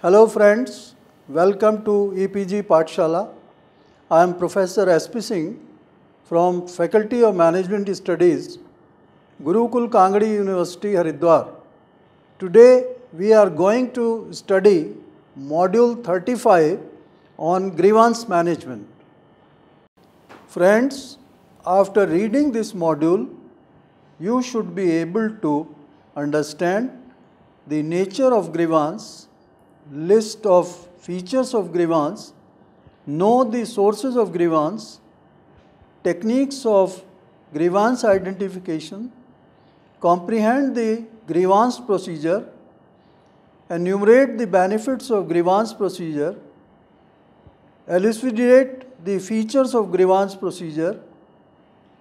Hello friends, welcome to EPG Pathshala. I am Professor S.P. Singh from Faculty of Management Studies, Gurukul Kangadi University, Haridwar. Today we are going to study Module 35 on Grievance Management. Friends, after reading this module, you should be able to understand the nature of grievance, list of features of grievance, know the sources of grievance, techniques of grievance identification, comprehend the grievance procedure, enumerate the benefits of grievance procedure, elucidate the features of grievance procedure,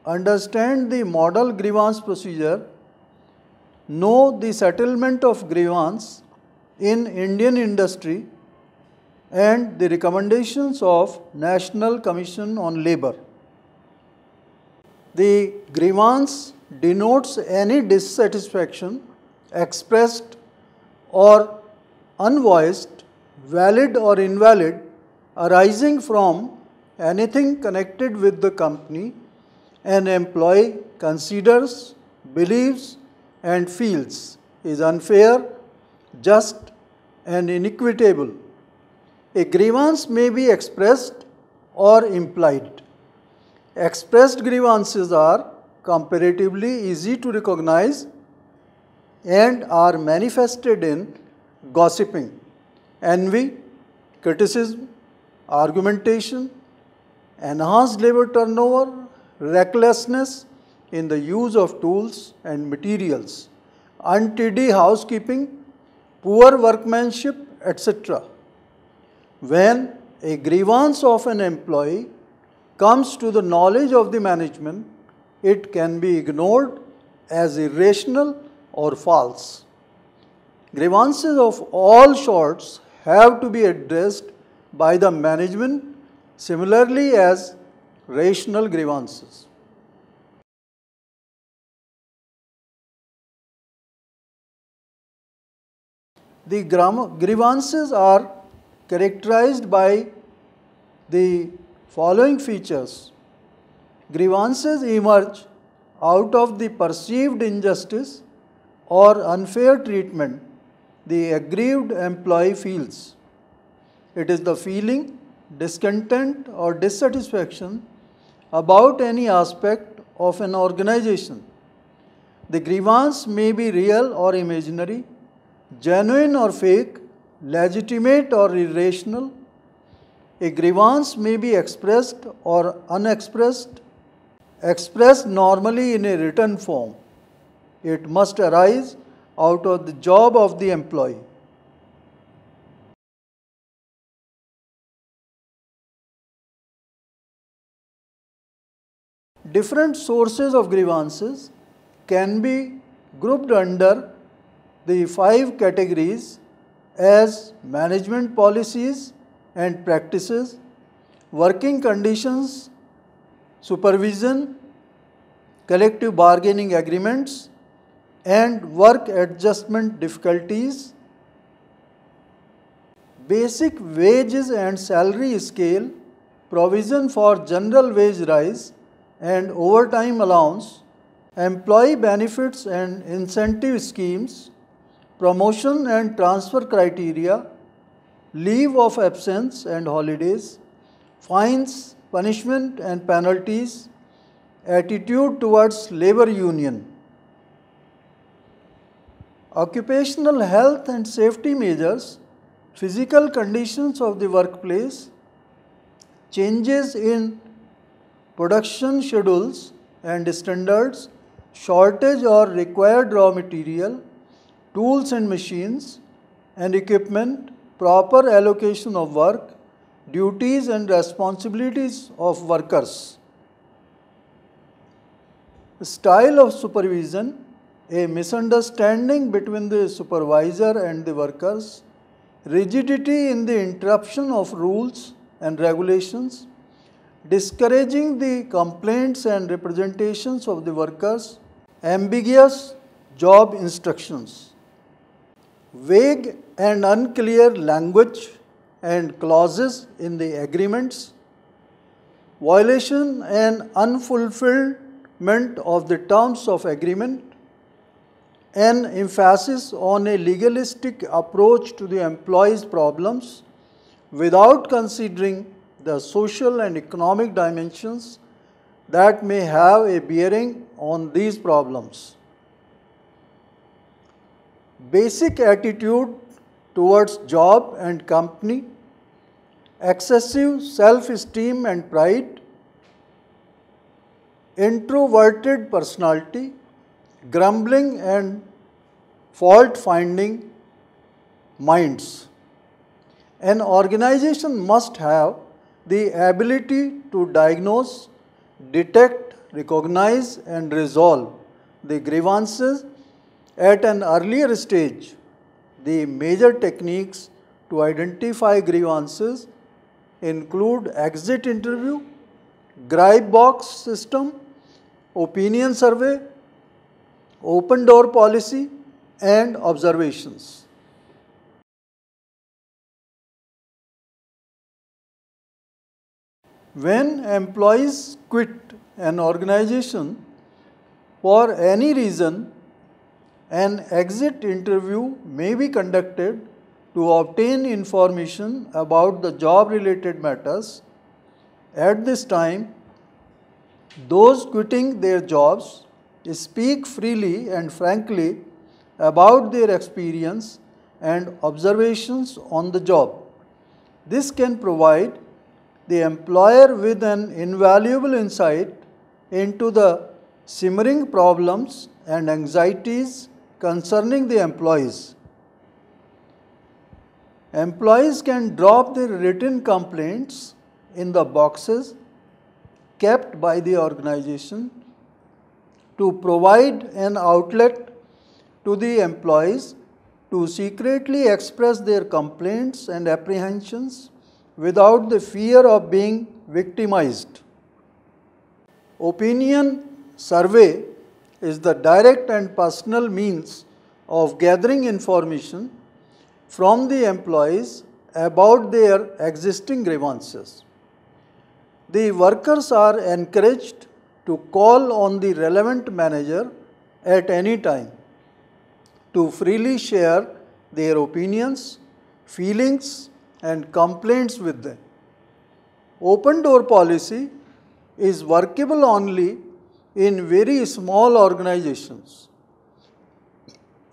understand the model grievance procedure, know the settlement of grievance in Indian industry, and the recommendations of National Commission on Labour. The grievance denotes any dissatisfaction expressed or unvoiced, valid or invalid, arising from anything connected with the company an employee considers, believes and feels is unfair, just and inequitable. A grievance may be expressed or implied. Expressed grievances are comparatively easy to recognize and are manifested in gossiping, envy, criticism, argumentation, enhanced labor turnover, recklessness in the use of tools and materials, untidy housekeeping, poor workmanship, etc. When a grievance of an employee comes to the knowledge of the management, it can be ignored as irrational or false. Grievances of all sorts have to be addressed by the management similarly as rational grievances. The grievances are characterized by the following features. Grievances emerge out of the perceived injustice or unfair treatment the aggrieved employee feels. It is the feeling, discontent or dissatisfaction about any aspect of an organization. The grievance may be real or imaginary, genuine or fake, legitimate or irrational. A grievance may be expressed or unexpressed. Expressed normally in a written form. It must arise out of the job of the employee. Different sources of grievances can be grouped under the 5 categories as management policies and practices, working conditions, supervision, collective bargaining agreements, and work adjustment difficulties. Basic wages and salary scale, provision for general wage rise and overtime allowance, employee benefits and incentive schemes, promotion and transfer criteria, leave of absence and holidays, fines, punishment and penalties, attitude towards labor union. Occupational health and safety measures, physical conditions of the workplace, changes in production schedules and standards, shortage or required raw material, tools and machines and equipment, proper allocation of work, duties and responsibilities of workers. Style of supervision, a misunderstanding between the supervisor and the workers, rigidity in the interruption of rules and regulations, discouraging the complaints and representations of the workers, ambiguous job instructions. vague and unclear language and clauses in the agreements, violation and unfulfillment of the terms of agreement, an emphasis on a legalistic approach to the employee's problems without considering the social and economic dimensions that may have a bearing on these problems. Basic attitude towards job and company, excessive self-esteem and pride, introverted personality, grumbling and fault-finding minds. An organization must have the ability to diagnose, detect, recognize and resolve the grievances at an earlier stage. The major techniques to identify grievances include exit interview, gripe box system, opinion survey, open door policy and observations. When employees quit an organization for any reason, an exit interview may be conducted to obtain information about the job-related matters. At this time, those quitting their jobs speak freely and frankly about their experience and observations on the job. This can provide the employer with an invaluable insight into the simmering problems and anxieties concerning the employees. Employees can drop their written complaints in the boxes kept by the organization to provide an outlet to the employees to secretly express their complaints and apprehensions without the fear of being victimized. Opinion survey is the direct and personal means of gathering information from the employees about their existing grievances. The workers are encouraged to call on the relevant manager at any time to freely share their opinions, feelings and complaints with them. Open door policy is workable only in very small organizations.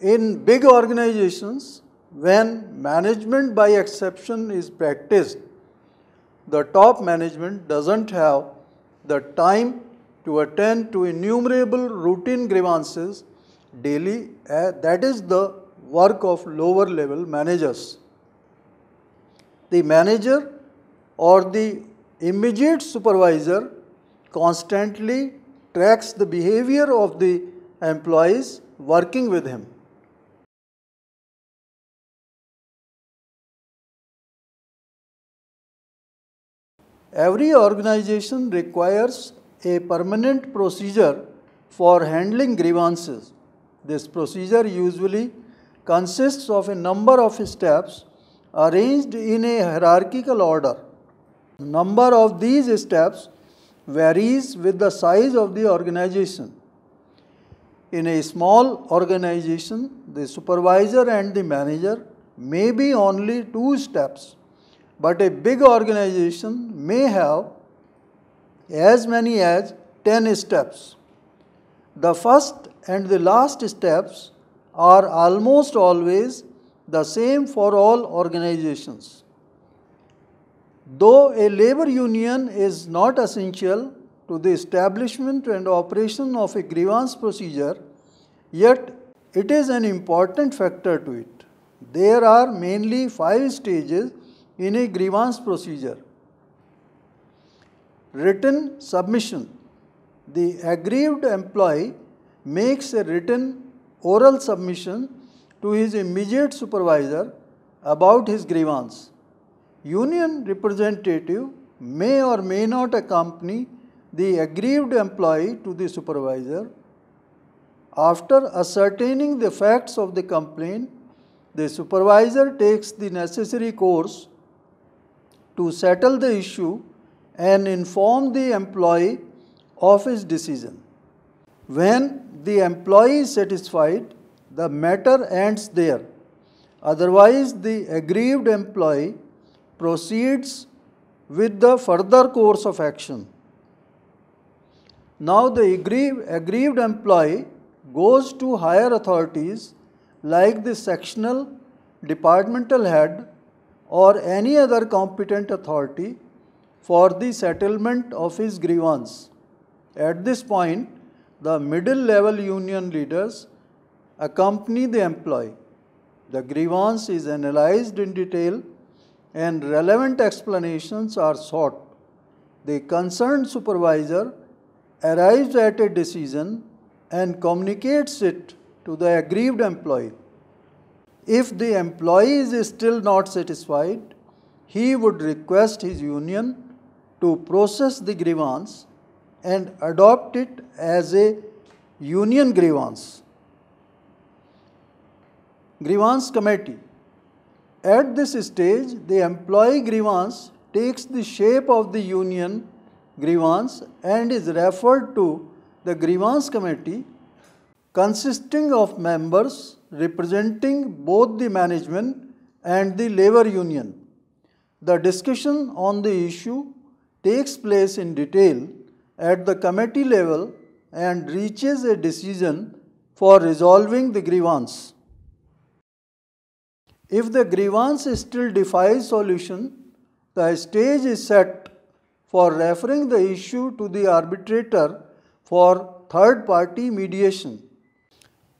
In big organizations, when management by exception is practiced, the top management doesn't have the time to attend to innumerable routine grievances daily. That is the work of lower level managers. The manager or the immediate supervisor constantly tracks the behavior of the employees working with him. Every organization requires a permanent procedure for handling grievances. This procedure usually consists of a number of steps arranged in a hierarchical order. The number of these steps varies with the size of the organization. In a small organization, the supervisor and the manager may be only 2 steps, but a big organization may have as many as 10 steps. The first and the last steps are almost always the same for all organizations. Though a labor union is not essential to the establishment and operation of a grievance procedure, yet it is an important factor to it. There are mainly 5 stages in a grievance procedure. Written submission. The aggrieved employee makes a written oral submission to his immediate supervisor about his grievance. Union representative may or may not accompany the aggrieved employee to the supervisor. After ascertaining the facts of the complaint, the supervisor takes the necessary course to settle the issue and inform the employee of his decision. When the employee is satisfied, the matter ends there. Otherwise, the aggrieved employee proceeds with the further course of action. Now, the aggrieved employee goes to higher authorities like the sectional, departmental head, or any other competent authority for the settlement of his grievance. At this point, the middle level union leaders accompany the employee. The grievance is analyzed in detail and relevant explanations are sought. The concerned supervisor arrives at a decision and communicates it to the aggrieved employee. If the employee is still not satisfied, he would request his union to process the grievance and adopt it as a union grievance. Grievance committee. At this stage, the employee grievance takes the shape of the union grievance and is referred to the grievance committee consisting of members representing both the management and the labor union. The discussion on the issue takes place in detail at the committee level and reaches a decision for resolving the grievance. If the grievance still defies solution, the stage is set for referring the issue to the arbitrator for third-party mediation.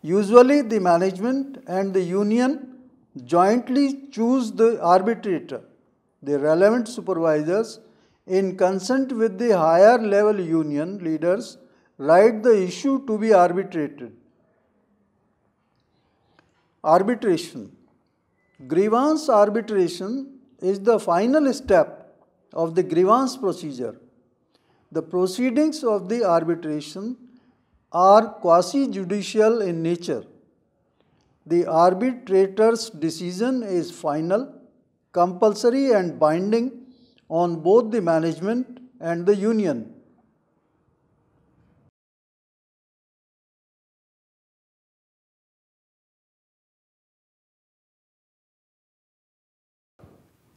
Usually, the management and the union jointly choose the arbitrator. The relevant supervisors, in consent with the higher level union leaders, write the issue to be arbitrated. Arbitration. Grievance arbitration is the final step of the grievance procedure. The proceedings of the arbitration are quasi-judicial in nature. The arbitrator's decision is final, compulsory and binding on both the management and the union.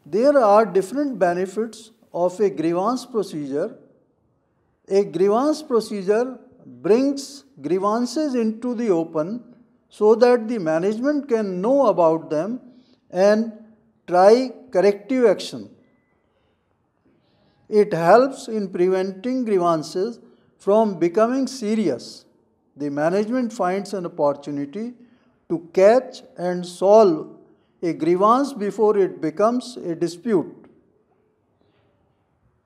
There are different benefits of a grievance procedure. A grievance procedure brings grievances into the open so that the management can know about them and try corrective action. It helps in preventing grievances from becoming serious. The management finds an opportunity to catch and solve a grievance before it becomes a dispute.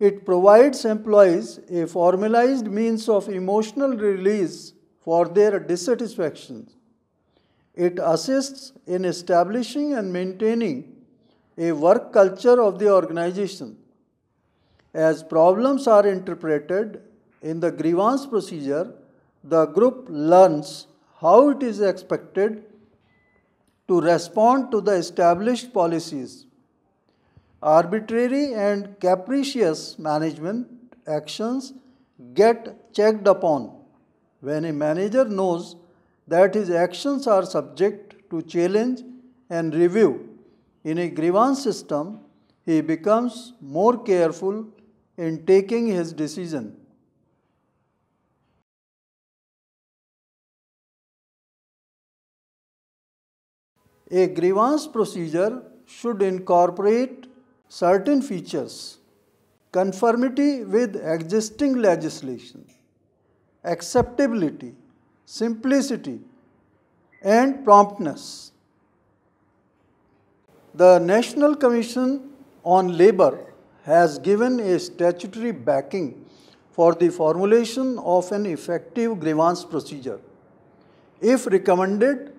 It provides employees a formalized means of emotional release for their dissatisfactions. It assists in establishing and maintaining a work culture of the organization. As problems are interpreted in the grievance procedure, the group learns how it is expected to respond to the established policies. Arbitrary and capricious management actions get checked upon. When a manager knows that his actions are subject to challenge and review in a grievance system, he becomes more careful in taking his decision. A grievance procedure should incorporate certain features: conformity with existing legislation, acceptability, simplicity, and promptness. The National Commission on Labour has given a statutory backing for the formulation of an effective grievance procedure. If recommended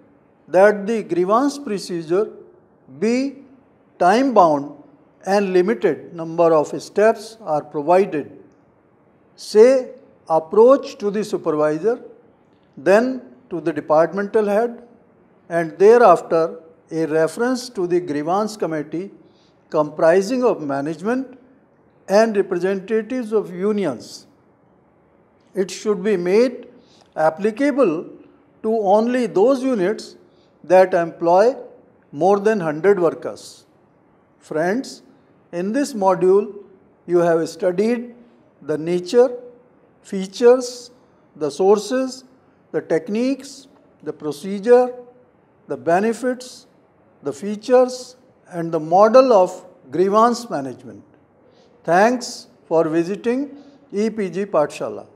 that the grievance procedure be time-bound and limited number of steps are provided, say approach to the supervisor, then to the departmental head, and thereafter a reference to the grievance committee comprising of management and representatives of unions. It should be made applicable to only those units that employ more than 100 workers. Friends, in this module, you have studied the nature, features, the sources, the techniques, the procedure, the benefits, the features, and the model of grievance management. Thanks for visiting EPG Pathshala.